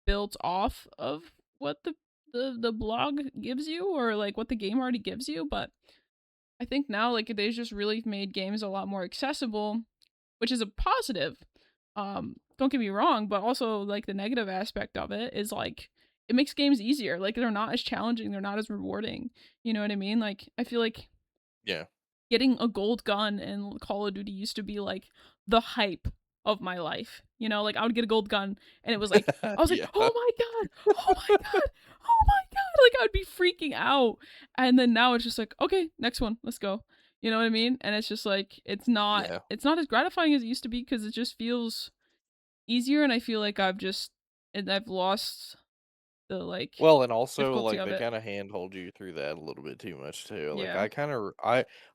S1: built off of what the blog gives you, or like what the game already gives you. But I think now, like, they've just really made games a lot more accessible, which is a positive. Don't get me wrong, but also, like, the negative aspect of it is, like, it makes games easier, like, they're not as challenging, they're not as rewarding, you know what I mean? Like, I feel like
S2: Yeah.
S1: getting a gold gun in Call of Duty used to be, like, the hype of my life, you know? Like, I would get a gold gun, and it was like I was like,
S2: Yeah.
S1: "Oh my god! Oh my god! Oh my god!" Like, I would be freaking out, and then now it's just like, "Okay, next one, let's go." You know what I mean? And it's just like,
S2: Yeah.
S1: it's not as gratifying as it used to be because it just feels easier, and I feel like I've lost the, like,
S2: Well, and also,
S1: difficulty
S2: like,
S1: of
S2: they
S1: it.
S2: kinda handhold you through that a little bit too much too, like,
S1: Yeah.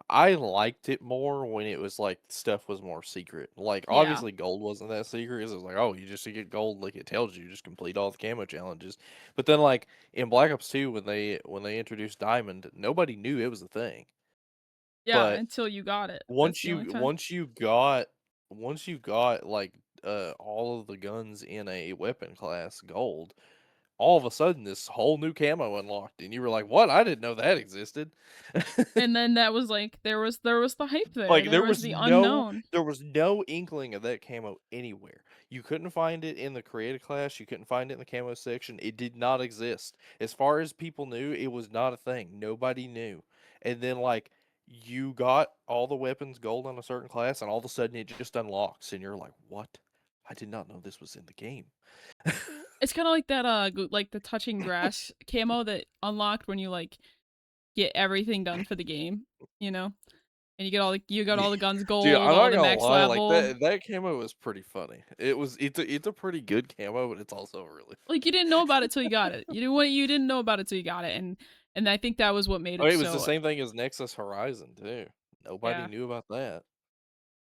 S2: I liked it more when it was, like, stuff was more secret, like,
S1: Yeah.
S2: obviously, gold wasn't that secret, it was like, "Oh, you just to get gold, like, it tells you, just complete all the camo challenges," but then, like, in Black Ops 2, when they introduced diamond, nobody knew it was a thing,
S1: Yeah,
S2: but
S1: until you got it. That's
S2: once
S1: the only
S2: you
S1: time.
S2: once you got once you got, like, all of the guns in a weapon class gold, all of a sudden this whole new camo unlocked, and you were like, "What? I didn't know that existed."
S1: And then that was like there was the hype there,
S2: Like
S1: there was the
S2: no
S1: unknown.
S2: there was no inkling of that camo anywhere. You couldn't find it in the creative class, you couldn't find it in the camo section, it did not exist. As far as people knew, it was not a thing. Nobody knew. And then like you got all the weapons gold on a certain class and all of a sudden it just unlocks and you're like, "What? I did not know this was in the game."
S1: It's kinda like that, like, the touching grass camo that unlocked when you, like, get everything done for the game, you know? And you got
S2: Yeah.
S1: all the guns
S2: Dude,
S1: gold,
S2: I'm
S1: all
S2: not
S1: the
S2: gonna
S1: max
S2: lie, like,
S1: level.
S2: that camo was pretty funny. It's a pretty good camo, but it's also really
S1: Like, you didn't know about it till you got it. You didn't know about it till you got it, and I think that was what made
S2: I mean,
S1: it
S2: it was the
S1: so
S2: same thing as Nexus Horizon too. Nobody
S1: yeah.
S2: knew about that.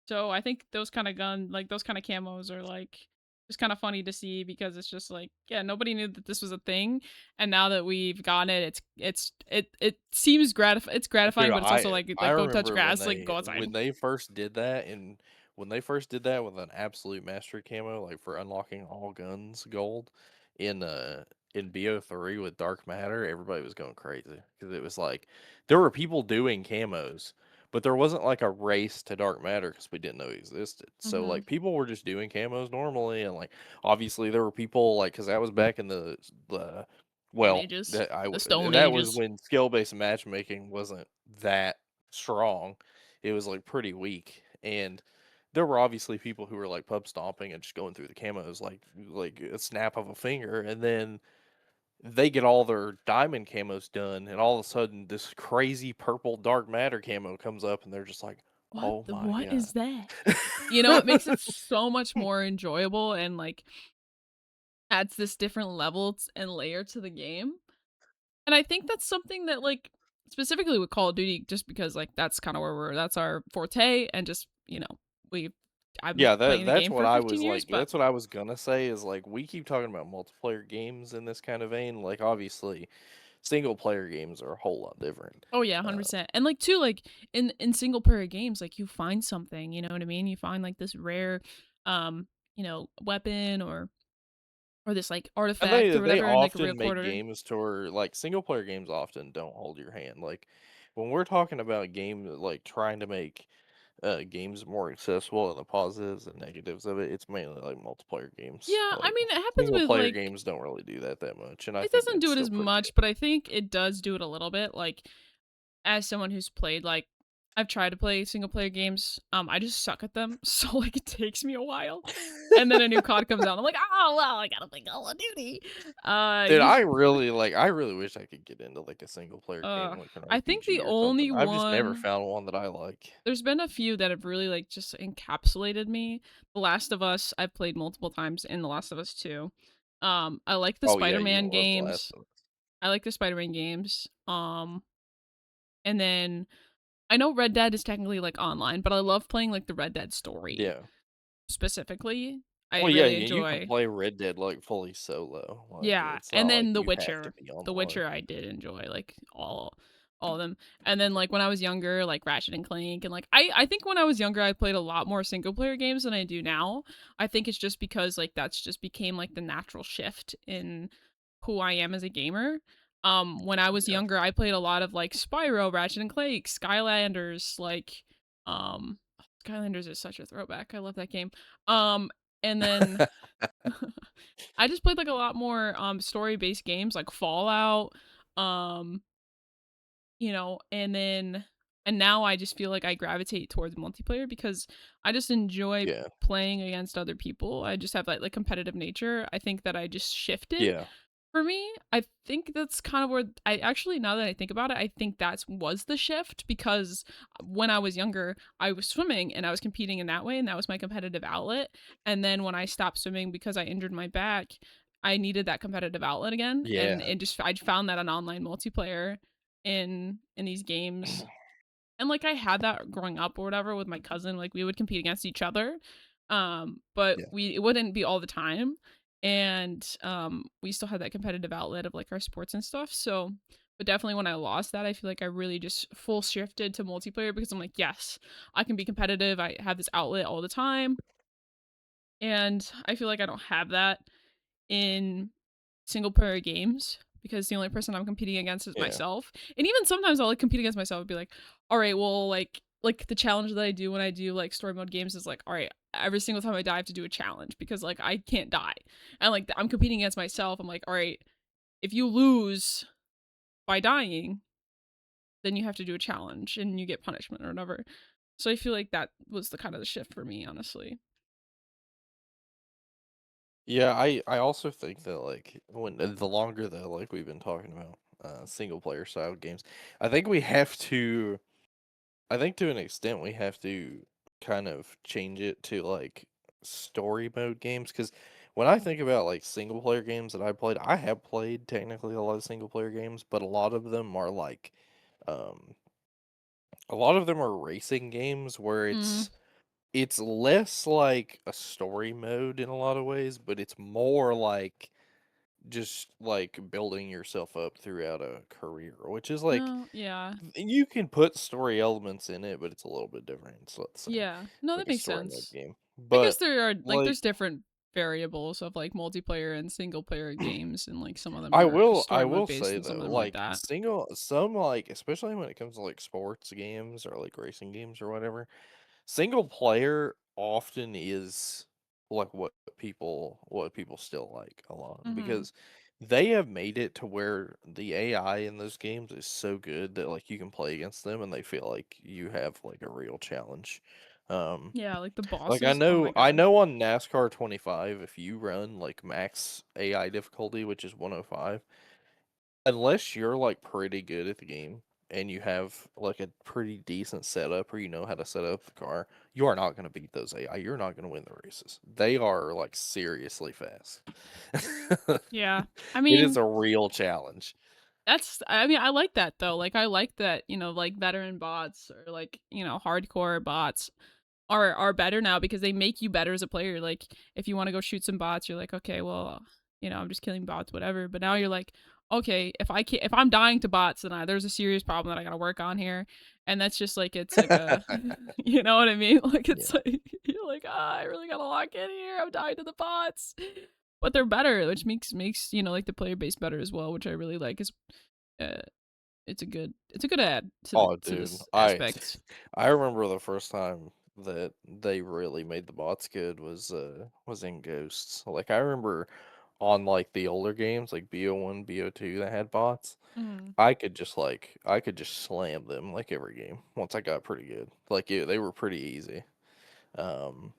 S1: So I think those kinda camos are, like, just kinda funny to see because it's just like, yeah, nobody knew that this was a thing, and now that we've gotten it, it seems it's
S2: Dude,
S1: gratifying, but it's also
S2: I
S1: like, "Go touch
S2: remember
S1: grass," like, "Go outside."
S2: when they first did that and when they first did that with an absolute mastery camo, like for unlocking all guns gold in BO3 with Dark Matter, everybody was going crazy because it was like there were people doing camos, but there wasn't like a race to Dark Matter because we didn't know it existed. So
S1: Mhm.
S2: like people were just doing camos normally, and like obviously there were people like because that was back in the
S1: Stone
S2: well,
S1: Ages. The Stone
S2: that was
S1: Ages.
S2: when skill-based matchmaking wasn't that strong. It was, like, pretty weak, and there were obviously people who were, like, pub stomping and just going through the camos like a snap of a finger, and then they get all their diamond camos done, and all of a sudden, this crazy purple dark matter camo comes up, and they're just like, "Oh my
S1: What is
S2: god."
S1: that? You know, it makes it so much more enjoyable and, like, adds this different level and layer to the game. And I think that's something that, like, specifically with Call of Duty, just because, like, that's kinda where that's our forte and just, we I've been
S2: Yeah,
S1: playing the
S2: that's
S1: game
S2: what
S1: for
S2: I
S1: 15
S2: was
S1: years,
S2: like
S1: but
S2: that's what I was gonna say is, like, we keep talking about multiplayer games in this kind of vein, like, obviously, single player games are a whole lot different.
S1: oh, yeah,
S2: Uh
S1: 100%. And, like, too, like, in single player games, like, you find something, you know what I mean? You find, like, this rare, weapon or this, like,
S2: And
S1: artifact or
S2: they
S1: whatever in, like, a
S2: often make
S1: recorder.
S2: games to where like, single player games often don't hold your hand, like, when we're talking about game like, trying to make, games more accessible and the positives and negatives of it, it's mainly, like, multiplayer games,
S1: Yeah, I
S2: like,
S1: mean, it happens
S2: single
S1: with,
S2: player
S1: like
S2: games don't really do that much, and I
S1: it
S2: think
S1: doesn't
S2: that's
S1: do it
S2: still
S1: as
S2: pretty good.
S1: much, but I think it does do it a little bit, like, as someone who's played, like I've tried to play single player games, I just suck at them, so, like, it takes me a while, and then a new COD comes out, I'm like, "Oh, well, I gotta play Call of Duty."
S2: Dude,
S1: Us
S2: I really wish I could get into, like, a single player game, like an
S1: I think the
S2: RPG or something.
S1: only
S2: I've just never
S1: one
S2: found one that I like.
S1: there's been a few that have really, like, just encapsulated me. The Last of Us, I've played multiple times in The Last of Us 2. I like the
S2: Oh, yeah, you
S1: Spider-Man
S2: love The Last
S1: games.
S2: of Us.
S1: I like the Spider-Man games, and then I know Red Dead is technically, like, online, but I love playing, like, the Red Dead story,
S2: Yeah.
S1: specifically. I
S2: Well, yeah,
S1: really
S2: you can
S1: enjoy
S2: play Red Dead, like, fully solo, like,
S1: yeah,
S2: it's
S1: and
S2: not like
S1: then The
S2: you have to
S1: Witcher.
S2: be
S1: The
S2: online.
S1: Witcher I did enjoy, like, all of them. And then, like, when I was younger, like, Ratchet& and Clank, and, like I think when I was younger, I played a lot more single player games than I do now. I think it's just because, like, that's just became, like, the natural shift in who I am as a gamer. When I was
S2: Yeah.
S1: younger, I played a lot of, like, Spyro, Ratchet& and Clank, Skylanders, like, um Skylanders is such a throwback, I love that game. Um, and then I just played, like, a lot more, story-based games like Fallout, um, and now I just feel like I gravitate towards multiplayer because I just enjoy
S2: Yeah.
S1: playing against other people. I just have that, like, competitive nature. I think that I just shifted
S2: Yeah.
S1: for me. I think that's kind of where I actually, now that I think about it, I think that was the shift because when I was younger, I was swimming and I was competing in that way, and that was my competitive outlet. And then when I stopped swimming because I injured my back, I needed that competitive outlet again, and
S2: Yeah.
S1: I found that on online multiplayer in these games. And, like, I had that growing up or whatever with my cousin, like, we would compete against each other, but
S2: Yeah.
S1: it wouldn't be all the time, and, we still had that competitive outlet of, like, our sports and stuff, so but definitely when I lost that, I feel like I really just full shifted to multiplayer because I'm like, "Yes, I can be competitive, I have this outlet all the time," and I feel like I don't have that in single player games because the only person I'm competing against is
S2: Yeah.
S1: myself. And even sometimes I'll like compete against myself and be like, all right, well, like the challenge that I do when I do like story mode games is like, all right, every single time I die, I have to do a challenge because like I can't die. And like I'm competing against myself. I'm like, all right, if you lose by dying, then you have to do a challenge and you get punishment or whatever. So I feel like that was the kind of the shift for me, honestly.
S2: Yeah, I also think that like when the longer that like we've been talking about single player style games, I think we have to I think to an extent we have to kind of change it to like story mode games because when I think about like single player games that I have played technically a lot of single player games, but um a lot of them are racing games where
S1: Mm,
S2: it's less like a story mode in a lot of ways, but it's more like just like building yourself up throughout a career, which is like
S1: no, yeah.
S2: you can put story elements in it, but it's a little bit different. It's not the same
S1: Yeah. No,
S2: like
S1: that
S2: a
S1: makes
S2: story mode
S1: sense.
S2: game.
S1: I guess
S2: But
S1: there are like
S2: like
S1: there's different variables of like multiplayer and single player games and like some of them are
S2: I
S1: story mode
S2: will
S1: based
S2: say
S1: and some of
S2: though,
S1: them are like
S2: like
S1: that.
S2: single some like especially when it comes to like sports games or like racing games or whatever, single player often is like what people still like a lot
S1: Mhm.
S2: because they have made it to where the AI in those games is so good that like you can play against them and they feel like you have like a real challenge. Um
S1: Yeah, like the
S2: like
S1: bosses. Oh my
S2: I
S1: god.
S2: know on NASCAR 25 if you run like max AI difficulty which is 105, unless you're, like, pretty good at the game and you have, like, a pretty decent setup or you know how to set up the car, you are not gonna beat those AI, you're not gonna win the races. They are, like, seriously fast.
S1: Yeah. I
S2: It is
S1: mean,
S2: a real challenge.
S1: I mean, I like that though. Like I like that, like veteran bots or like, hardcore bots are better now because they make you better as a player. Like if you want to go shoot some bots, you're like, okay, well, I'm just killing bots, whatever. But now you're like, okay, if I'm dying to bots, then there's a serious problem that I gotta work on here. And that's just like it's like a, you know what I mean? Like
S2: Yeah.
S1: it's like you're like, I really gotta lock in here. I'm dying to the bots, but they're better, which makes like the player base better as well, which I really like. Is uh, it's a good add to the
S2: Oh,
S1: to
S2: dude,
S1: this aspect.
S2: I remember the first time that they really made the bots good was in Ghosts. Like, I remember on, like, the older games, like BO1, BO2 that had bots,
S1: Mm,
S2: I could just slam them, like, every game once I got pretty good. Like, yeah, they were pretty easy. Um,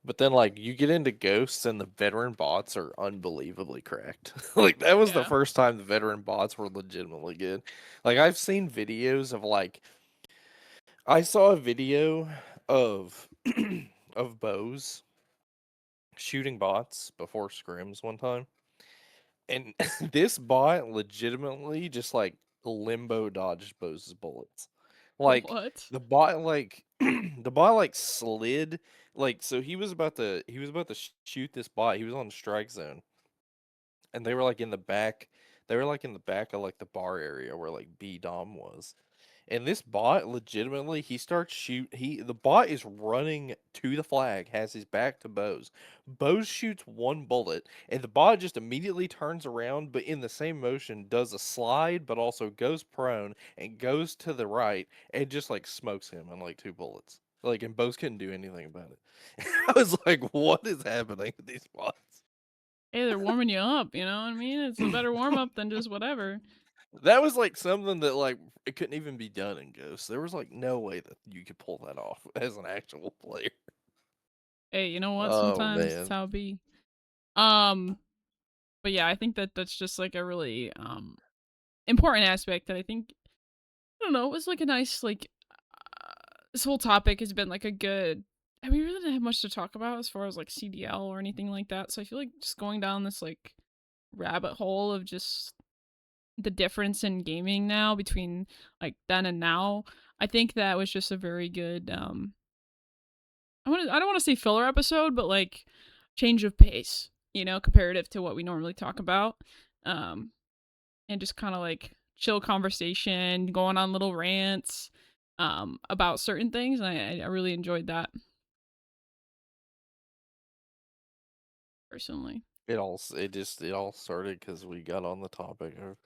S2: but then, like, you get into Ghosts and the veteran bots are unbelievably cracked. Like, that was the
S1: yeah.
S2: first time the veteran bots were legitimately good. Like, I've seen videos of, like I saw a video of of bows shooting bots before scrims one time, and this bot legitimately just like limbo dodged Bose's bullets. Like
S1: What?
S2: the bot like the bot like slid like so he was about to shoot this bot. He was on the strike zone and they were like in the back of like the bar area where like B Dom was. And this bot legitimately, he starts the bot is running to the flag, has his back to Bose. Bose shoots one bullet, and the bot just immediately turns around, but in the same motion does a slide, but also goes prone and goes to the right and just like smokes him in like two bullets. Like, and Bose couldn't do anything about it. I was like, what is happening with these bots?
S1: Hey, they're warming you up, you know what I mean? It's a better warm up than just whatever.
S2: That was like something that like it couldn't even be done in Ghost. There was like no way that you could pull that off as an actual player.
S1: Hey, you know what?
S2: Oh
S1: Sometimes it's
S2: man.
S1: how it be. Um, but yeah, I think that that's just like a really important aspect that I think I don't know, it was like a nice like this whole topic has been like a good we really didn't have much to talk about as far as like CDL or anything like that. So I feel like just going down this like rabbit hole of just the difference in gaming now between like then and now. I think that was just a very good I don't want to say filler episode, but like change of pace, you know, comparative to what we normally talk about. Um and just kind of like chill conversation, going on little rants about certain things. And I really enjoyed that personally.
S2: It all started because we got on the topic of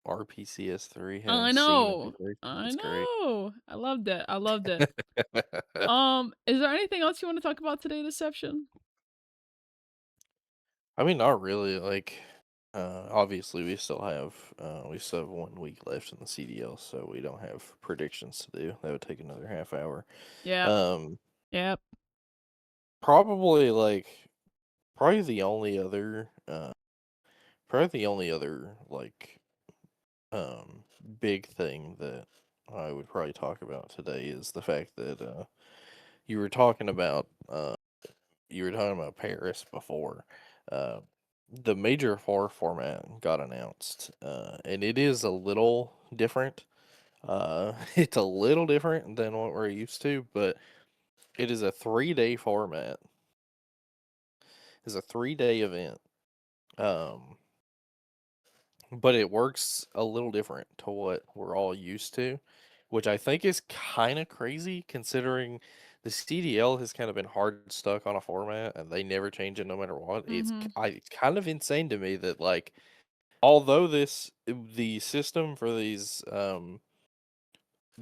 S2: RPCS3 having
S1: I
S2: Steam
S1: know.
S2: integration.
S1: I
S2: It's great.
S1: know. I loved it. I loved it. Is there anything else you want to talk about today, Deception?
S2: I mean, not really. Like, obviously, we still have 1 week left in the CDL, so we don't have predictions to do. That would take another half hour.
S1: Yep.
S2: Um,
S1: Yep.
S2: probably like probably the only other like big thing that I would probably talk about today is the fact that you were talking about Paris before. Uh, the Major 4 format got announced, and it is a little different. It's a little different than what we're used to, but it is a 3-day format. It's a 3-day event. Um, but it works a little different to what we're all used to, which I think is kind of crazy considering the CDL has kind of been hard stuck on a format and they never change it no matter what.
S1: Mhm.
S2: It's kind of insane to me that like although the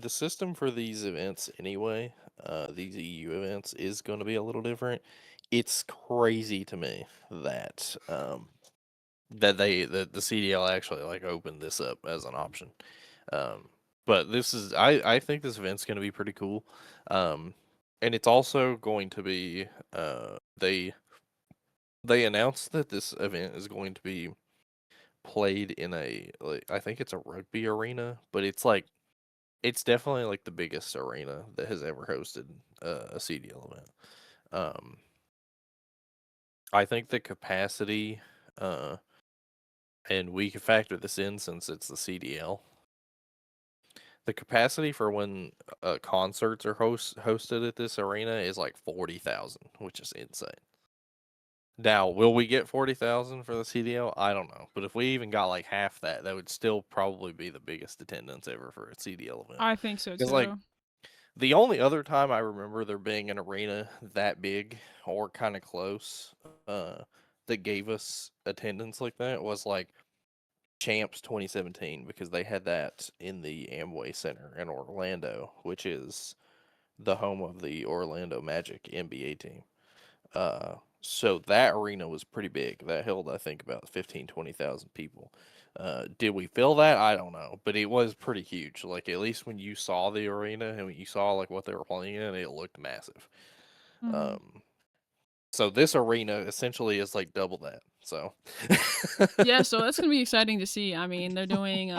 S2: system for these events anyway, these EU events is going to be a little different. It's crazy to me that that the CDL actually like opened this up as an option. Um, but I think this event's going to be pretty cool. And it's also going to be they announced that this event is going to be played in a like I think it's a rugby arena, but it's definitely like the biggest arena that has ever hosted a CDL event. Um, I think the capacity uh and we can factor this in since it's the CDL. The capacity for when concerts are hosted at this arena is like 40,000, which is insane. Now, will we get 40,000 for the CDL? I don't know, but if we even got like half that, that would still probably be the biggest attendance ever for a CDL event.
S1: I think so
S2: Because like
S1: too.
S2: the only other time I remember there being an arena that big or kind of close uh, that gave us attendance like that was like Champs 2017 because they had that in the Amway Center in Orlando, which is the home of the Orlando Magic NBA team. So that arena was pretty big. That held, I think, about 15, 20,000 people. Did we fill that? I don't know, but it was pretty huge. Like at least when you saw the arena and when you saw like what they were playing in, it looked massive.
S1: Mhm.
S2: Um, so this arena essentially is like double that. So
S1: Yeah, so that's gonna be exciting to see. I mean, they're doing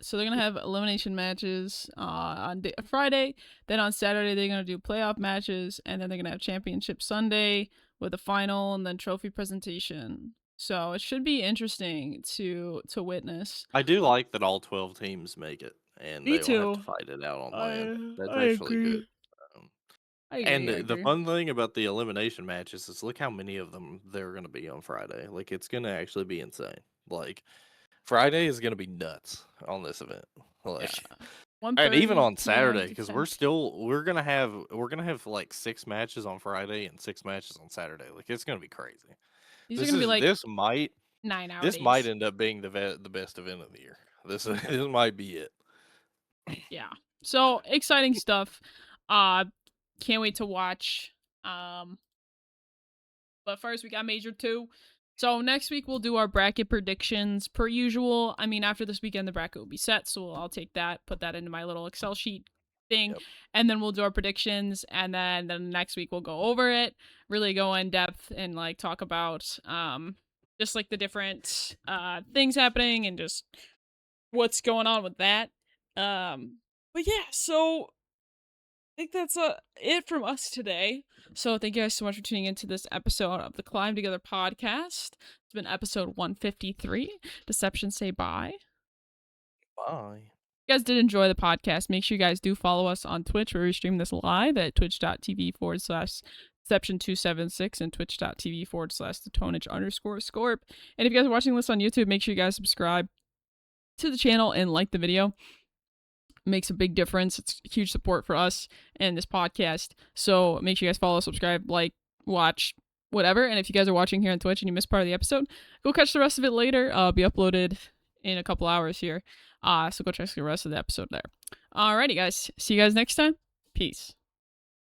S1: so they're gonna have elimination matches on Friday. Then on Saturday they're gonna do playoff matches, and then they're gonna have championship Sunday with a final and then trophy presentation. So it should be interesting to witness.
S2: I do like that all 12 teams make it and
S1: Me
S2: they don't have to
S1: too.
S2: fight it out on land. That's
S1: I
S2: actually good.
S1: agree.
S2: Um,
S1: I
S2: and
S1: agree. I
S2: the
S1: agree.
S2: fun thing about the elimination matches is look how many of them there are going to be on Friday. Like it's going to actually be insane. Like Friday is going to be nuts on this event. Like
S1: Yeah.
S2: And even
S1: 1:30
S2: on
S1: p.m.
S2: Saturday,
S1: to
S2: because
S1: 10.
S2: we're gonna have like 6 matches on Friday and 6 matches on Saturday. Like it's gonna be crazy.
S1: These are
S2: This
S1: gonna be
S2: is
S1: like
S2: this might
S1: 9 hour
S2: this might
S1: days.
S2: end up being the best event of the year. This might be it.
S1: Yeah. So exciting stuff. Uh can't wait to watch. Um but first we got Major 2. So next week we'll do our bracket predictions per usual. I mean, after this weekend the bracket will be set, so I'll take that, put that into my little Excel sheet thing,
S2: Yep.
S1: and then we'll do our predictions, and then the next week we'll go over it, really go in depth and like talk about just like the different things happening and just what's going on with that. But yeah, so I think that's it from us today. So thank you guys so much for tuning into this episode of the Climb Together podcast. It's been episode 153. Deception, say bye.
S2: Bye.
S1: If you guys did enjoy the podcast, make sure you guys do follow us on Twitch where we stream this live at twitch.tv/Deception276 and twitch.tv/thetonage_scorp. And if you guys are watching this on YouTube, make sure you guys subscribe to the channel and like the video. Makes a big difference. It's huge support for us and this podcast. So make sure you guys follow, subscribe, like, watch, whatever. And if you guys are watching here on Twitch and you missed part of the episode, go catch the rest of it later. Be uploaded in a couple hours here. So go check the rest of the episode there. Alrighty, guys. See you guys next time. Peace.